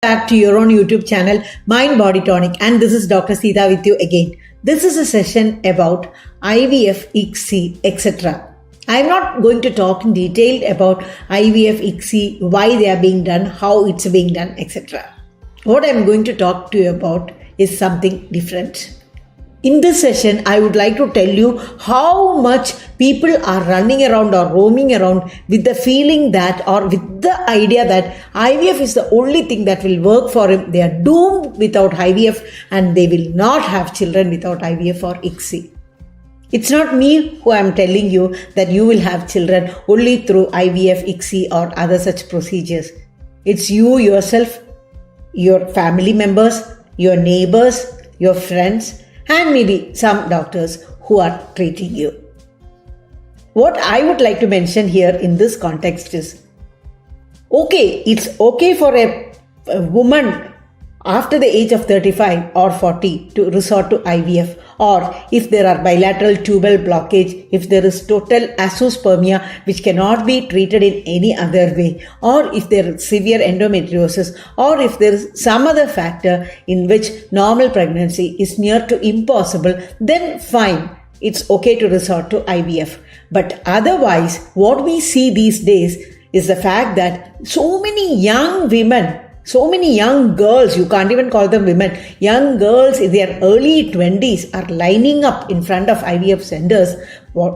back to your own YouTube channel, Mind Body Tonic, and this is Dr. Sita with you again. This is a session about IVF, ICSI, etc. I am not going to talk in detail about IVF, ICSI, why they are being done, how it's being done, etc. What I am going to talk to you about is something different. In this session, I would like to tell you how much people are running around or roaming around with the feeling that, or with the idea that IVF is the only thing that will work for him. They are doomed without IVF and they will not have children without IVF or ICSI. It's not me who am telling you that you will have children only through IVF, ICSI or other such procedures. It's you yourself, your family members, your neighbors, your friends, and maybe some doctors who are treating you. What I would like to mention here in this context is, it's okay for a woman after the age of 35 or 40 to resort to IVF, or if there are bilateral tubal blockage, if there is total azoospermia which cannot be treated in any other way, or if there is severe endometriosis, or if there is some other factor in which normal pregnancy is near to impossible, then fine, it's okay to resort to IVF. But otherwise, what we see these days is the fact that so many young women, so many young girls, you can't even call them women, young girls in their early 20s are lining up in front of IVF centers.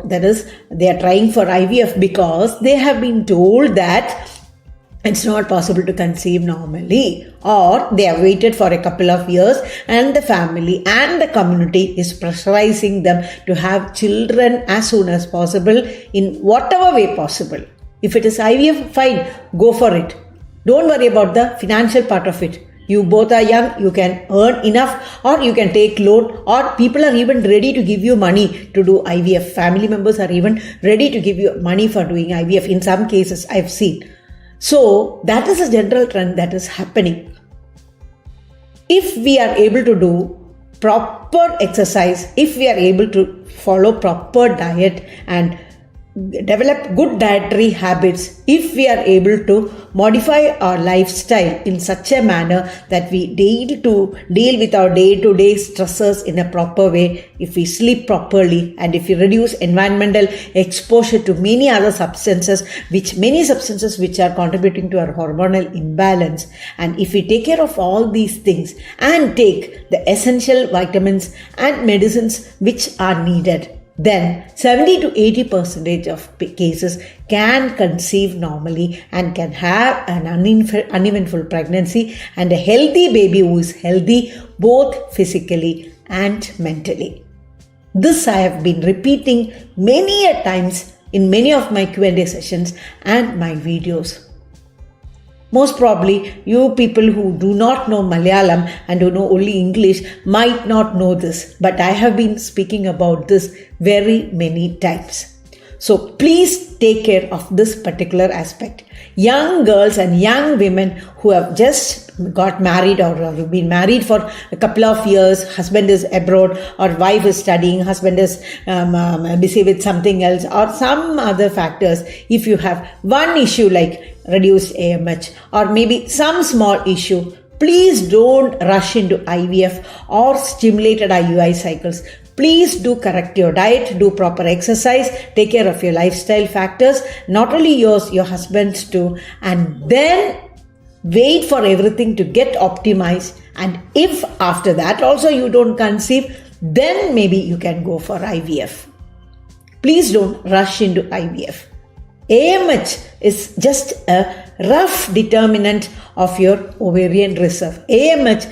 That is, they are trying for IVF because they have been told that it's not possible to conceive normally, or they have waited for a couple of years and the family and the community is pressurizing them to have children as soon as possible in whatever way possible. If it is IVF, fine, go for it. Don't worry about the financial part of it. You both are young, you can earn enough, or you can take loan, or people are even ready to give you money to do IVF. Family members are even ready to give you money for doing IVF. In some cases, I've seen. So that is a general trend that is happening. If we are able to do proper exercise, if we are able to follow proper diet and develop good dietary habits, if we are able to modify our lifestyle in such a manner that we deal with our day-to-day stressors in a proper way, if we sleep properly and if we reduce environmental exposure to many substances which are contributing to our hormonal imbalance, and if we take care of all these things and take the essential vitamins and medicines which are needed, then 70 to 80% of cases can conceive normally and can have an uneventful pregnancy and a healthy baby who is healthy both physically and mentally. This I have been repeating many a times in many of my Q&A sessions and my videos. Most probably, you people who do not know Malayalam and who know only English might not know this, but I have been speaking about this very many times. So please take care of this particular aspect. Young girls and young women who have just got married or have been married for a couple of years, husband is abroad or wife is studying, husband is busy with something else or some other factors. If you have one issue like reduced AMH or maybe some small issue, please don't rush into IVF or stimulated IUI cycles. Please do correct your diet, do proper exercise, take care of your lifestyle factors, not only yours, your husband's too, and then wait for everything to get optimized. And if after that also you don't conceive, then maybe you can go for IVF. Please don't rush into IVF. AMH is just a rough determinant of your ovarian reserve. AMH,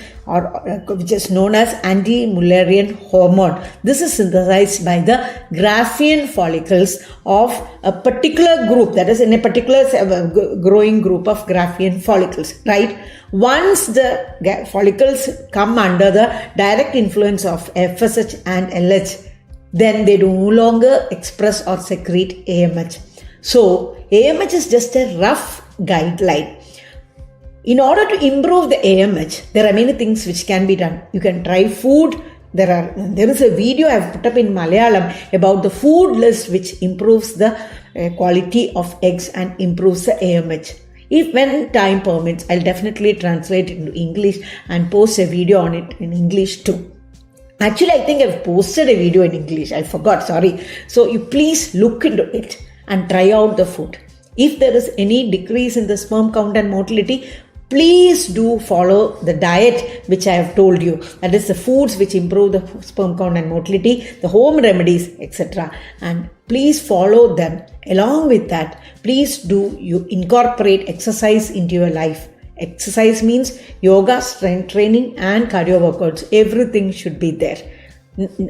which is known as anti-Mullerian hormone. This is synthesized by the Graafian follicles of a particular group, that is in a particular growing group of Graafian follicles, right? Once the follicles come under the direct influence of FSH and LH, then they no longer express or secrete AMH. So, AMH is just a rough guideline. In order to improve the AMH, there are many things which can be done. You can try food. There is a video I have put up in Malayalam about the food list which improves the quality of eggs and improves the AMH. If when time permits, I'll definitely translate it into English and post a video on it in English too. Actually, I think I've posted a video in English. I forgot, sorry. So you please look into it and try out the food. If there is any decrease in the sperm count and motility, please do follow the diet which I have told you. That is the foods which improve the sperm count and motility, the home remedies, etc. And please follow them. Along with that, please do you incorporate exercise into your life. Exercise means yoga, strength training and cardio workouts. Everything should be there.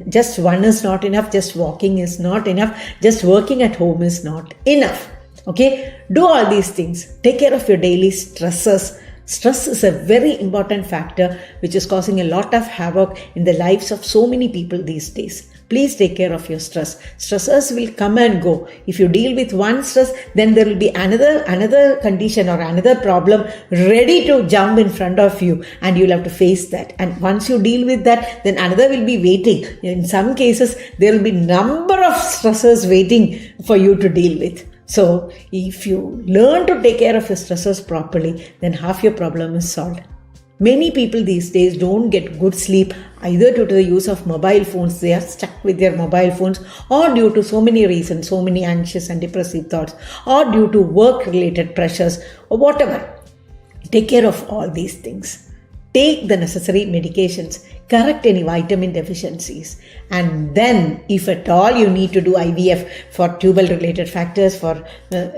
Just one is not enough. Just walking is not enough. Just working at home is not enough. Okay? Do all these things. Take care of your daily stresses. Stress is a very important factor which is causing a lot of havoc in the lives of so many people these days. Please take care of your stress. Stressors will come and go. If you deal with one stress, then there will be another condition or another problem ready to jump in front of you, and you'll have to face that. And once you deal with that, then another will be waiting. In some cases, there will be number of stressors waiting for you to deal with. So if you learn to take care of your stressors properly, then half your problem is solved. Many people these days don't get good sleep either due to the use of mobile phones. They are stuck with their mobile phones, or due to so many reasons, so many anxious and depressive thoughts, or due to work related pressures or whatever. Take care of all these things. Take the necessary medications, correct any vitamin deficiencies, and then if at all you need to do IVF for tubal related factors, for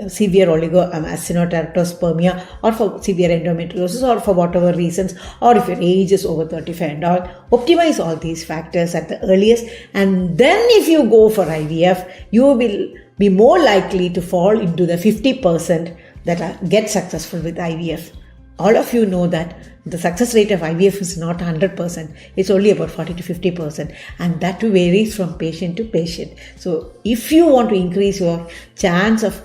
severe oligoacinoteratospermia, or for severe endometriosis, or for whatever reasons, or if your age is over 35 and all, optimize all these factors at the earliest, and then if you go for IVF, you will be more likely to fall into the 50% that get successful with IVF. All of you know that the success rate of IVF is not 100%. It's only about 40 to 50%. And that varies from patient to patient. So if you want to increase your chance of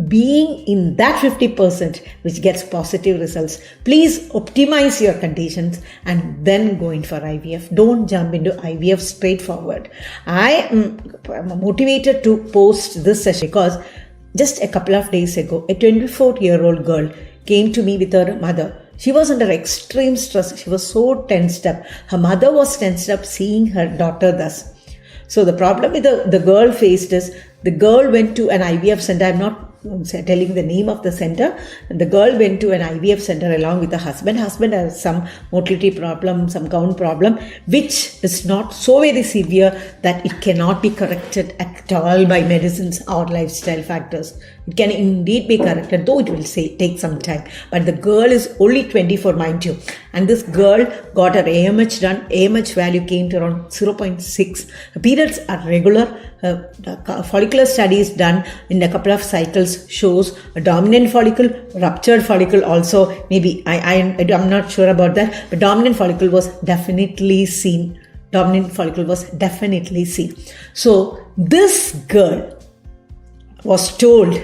being in that 50% which gets positive results, please optimize your conditions and then go in for IVF. Don't jump into IVF straightforward. I am motivated to post this session because just a couple of days ago, a 24-year-old girl came to me with her mother. She was under extreme stress. She was so tensed up. Her mother was tensed up seeing her daughter thus. So the problem with the girl faced is, the girl went to an IVF center. I'm not telling the name of the center. The girl went to an IVF center along with the husband. Husband has some motility problem, some count problem, which is not so very severe that it cannot be corrected at all by medicines or lifestyle factors. It can indeed be corrected, though it will take some time. But the girl is only 24, mind you. And this girl got her AMH done. AMH value came to around 0.6. Her periods are regular. Follicular studies done in a couple of cycles shows a dominant follicle, ruptured follicle also. Maybe I'm not sure about that, but dominant follicle was definitely seen. So this girl was told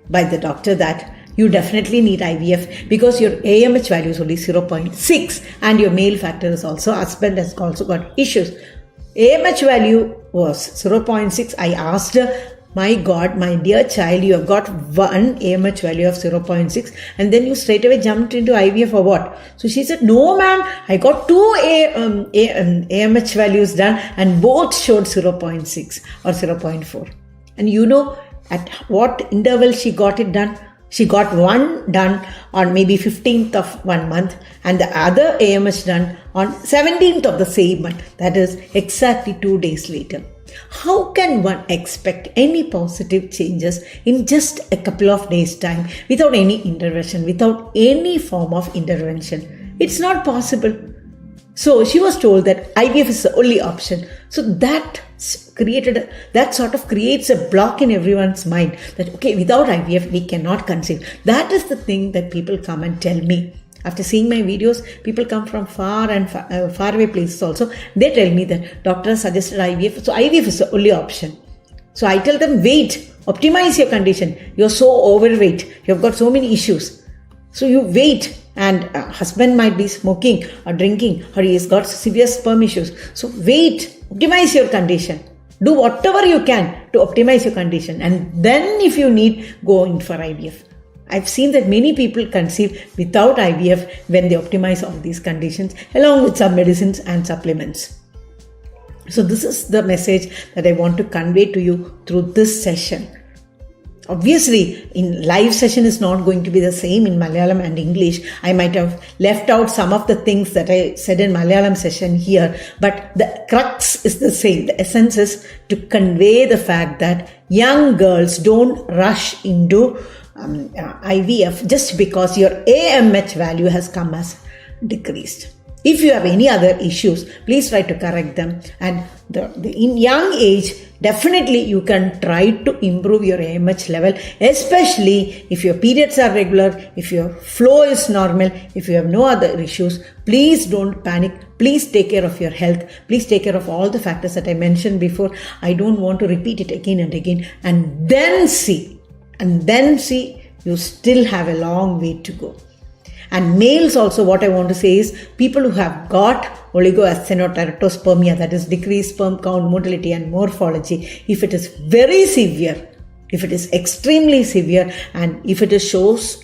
by the doctor that you definitely need IVF because your AMH value is only 0.6 and your male factor is also, husband has also got issues. AMH value was 0.6. I asked her, my God, my dear child, you have got one AMH value of 0.6 and then you straight away jumped into IVF or what? So she said, no ma'am, I got two AMH values done and both showed 0.6 or 0.4. And you know at what interval she got it done? She got one done on maybe 15th of 1 month and the other AMH done on 17th of the same month. That is exactly 2 days later. How can one expect any positive changes in just a couple of days' time without any intervention, without any form of intervention? It's not possible. So she was told that IVF is the only option. So that sort of creates a block in everyone's mind that, okay, without IVF, we cannot conceive. That is the thing that people come and tell me. After seeing my videos, people come from far away places also. They tell me that doctor suggested IVF. So IVF is the only option. So I tell them, wait, optimize your condition. You're so overweight. You've got so many issues. So you wait. And husband might be smoking or drinking or he has got severe sperm issues. So wait, optimize your condition. Do whatever you can to optimize your condition. And then if you need, go in for IVF. I've seen that many people conceive without IVF when they optimize all these conditions along with some medicines and supplements. So this is the message that I want to convey to you through this session. Obviously, in live session is not going to be the same in Malayalam and English. I might have left out some of the things that I said in Malayalam session here, but the crux is the same. The essence is to convey the fact that young girls don't rush into IVF just because your AMH value has come as decreased. If you have any other issues, please try to correct them. And in young age, definitely you can try to improve your AMH level, especially if your periods are regular, if your flow is normal, if you have no other issues. Please don't panic. Please take care of your health. Please take care of all the factors that I mentioned before. I don't want to repeat it again and again. And then see, you still have a long way to go. And males also, what I want to say is people who have got oligoasthenoteratospermia, that is decreased sperm count, motility and morphology, if it is very severe, if it is extremely severe, and if it shows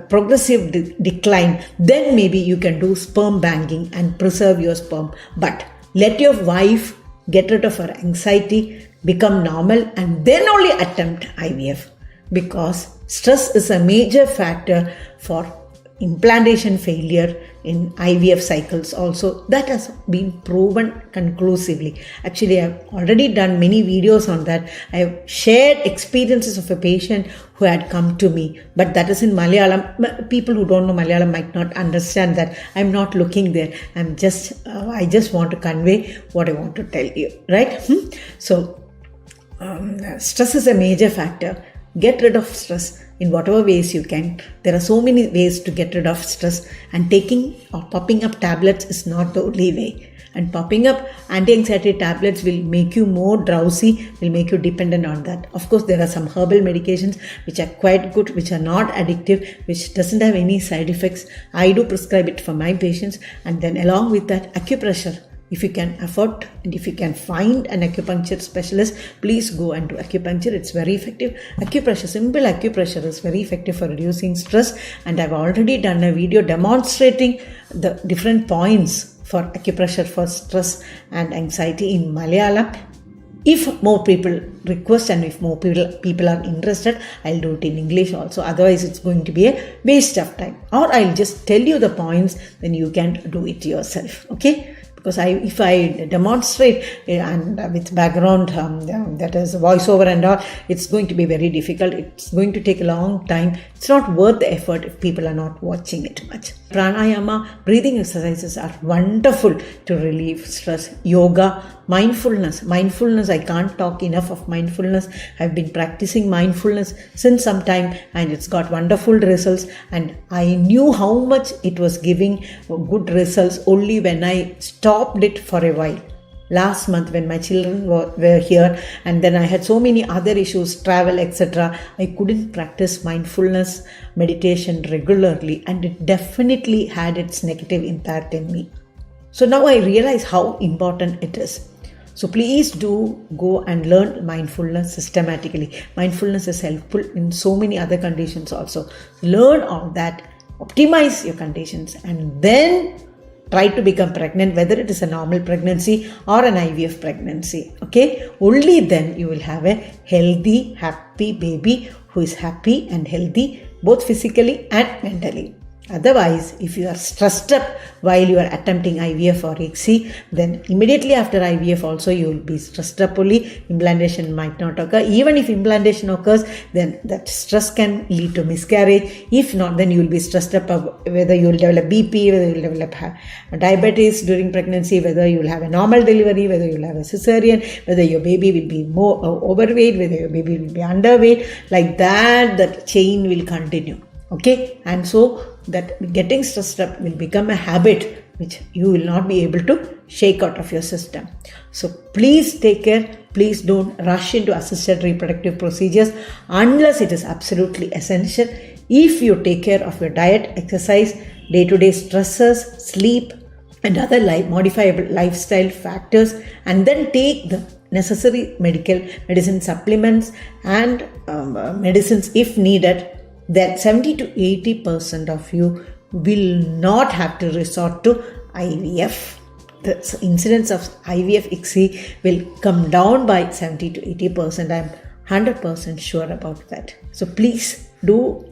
progressive decline, then maybe you can do sperm banking and preserve your sperm. But let your wife get rid of her anxiety, become normal, and then only attempt IVF, because stress is a major factor for implantation failure in IVF cycles also. That has been proven conclusively. Actually, I've already done many videos on that. I have shared experiences of a patient who had come to me, but that is in Malayalam. People who don't know Malayalam might not understand that. I'm not looking there. I just want to convey what I want to tell you, right? So, stress is a major factor. Get rid of stress in whatever ways you can. There are so many ways to get rid of stress, and taking or popping up tablets is not the only way. And popping up anti-anxiety tablets will make you more drowsy, will make you dependent on that. Of course, there are some herbal medications which are quite good, which are not addictive, which doesn't have any side effects. I do prescribe it for my patients. And then along with that, acupressure. If you can afford and if you can find an acupuncture specialist, please go and do acupuncture. It's very effective. Acupressure, simple acupressure is very effective for reducing stress. And I've already done a video demonstrating the different points for acupressure for stress and anxiety in Malayalam. If more people request and if more people are interested, I'll do it in English also. Otherwise, it's going to be a waste of time. Or I'll just tell you the points, then you can do it yourself. Okay? Because if I demonstrate and with background, that is voiceover and all, it's going to be very difficult. It's going to take a long time. It's not worth the effort if people are not watching it much. Pranayama, breathing exercises are wonderful to relieve stress. Yoga, mindfulness, I can't talk enough of mindfulness. I've been practicing mindfulness since some time and it's got wonderful results, and I knew how much it was giving good results only when I stopped it for a while. Last month when my children were here and then I had so many other issues, travel, etc., I couldn't practice mindfulness meditation regularly, and it definitely had its negative impact in me. So now I realize how important it is. So please do go and learn mindfulness systematically. Mindfulness is helpful in so many other conditions also. Learn all that, optimize your conditions, and then try to become pregnant, whether it is a normal pregnancy or an IVF pregnancy. Okay? Only then you will have a healthy, happy baby who is happy and healthy both physically and mentally. Otherwise, if you are stressed up while you are attempting IVF or ICSI, then immediately after IVF also you will be stressed up only. Implantation might not occur. Even if implantation occurs, then that stress can lead to miscarriage. If not, then you will be stressed up whether you will develop BP, whether you will develop diabetes during pregnancy, whether you will have a normal delivery, whether you will have a cesarean, whether your baby will be more overweight, whether your baby will be underweight. Like that chain will continue. Okay, and so that getting stressed up will become a habit which you will not be able to shake out of your system. So please take care. Please don't rush into assisted reproductive procedures unless it is absolutely essential. If you take care of your diet, exercise, day-to-day stresses, sleep, and other modifiable lifestyle factors, and then take the necessary medicine supplements and medicines if needed, that 70 to 80% of you will not have to resort to IVF. The incidence of IVF ICSI will come down by 70 to 80%. I'm 100% sure about that. So please do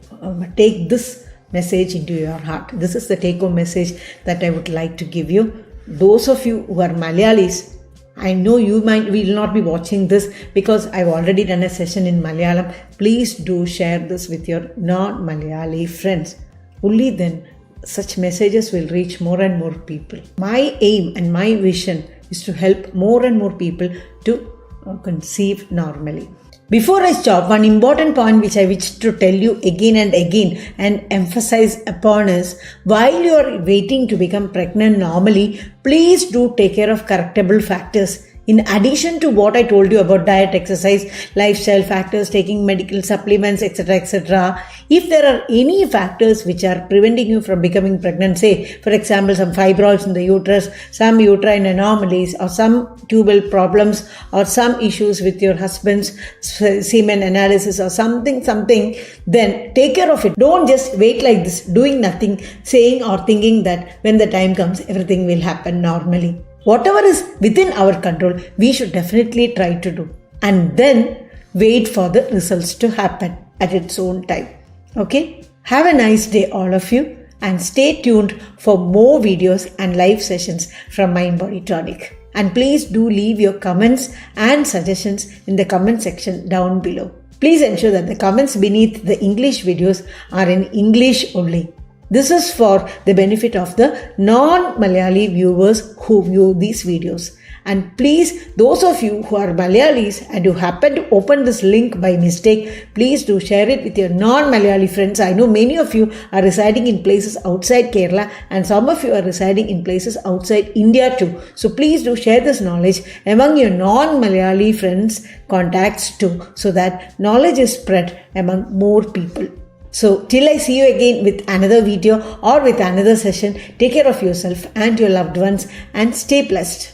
take this message into your heart. This is the take-home message that I would like to give you. Those of you who are Malayalis, I know you will not be watching this because I've already done a session in Malayalam. Please do share this with your non-Malayali friends. Only then such messages will reach more and more people. My aim and my vision is to help more and more people to conceive normally. Before I stop, one important point which I wish to tell you again and again and emphasize upon is, while you are waiting to become pregnant normally, please do take care of correctable factors. In addition to what I told you about diet, exercise, lifestyle factors, taking medical supplements, etc., if there are any factors which are preventing you from becoming pregnant, say, for example, some fibroids in the uterus, some uterine anomalies, or some tubal problems, or some issues with your husband's semen analysis, or something, then take care of it. Don't just wait like this, doing nothing, saying or thinking that when the time comes, everything will happen normally. Whatever is within our control, we should definitely try to do. And then wait for the results to happen at its own time. Okay? Have a nice day, all of you. And stay tuned for more videos and live sessions from Mind Body Tonic. And please do leave your comments and suggestions in the comment section down below. Please ensure that the comments beneath the English videos are in English only. This is for the benefit of the non-Malayali viewers who view these videos. And please, those of you who are Malayalis and who happen to open this link by mistake, please do share it with your non-Malayali friends. I know many of you are residing in places outside Kerala and some of you are residing in places outside India too. So please do share this knowledge among your non-Malayali friends, contacts too, so that knowledge is spread among more people. So till I see you again with another video or with another session, take care of yourself and your loved ones and stay blessed.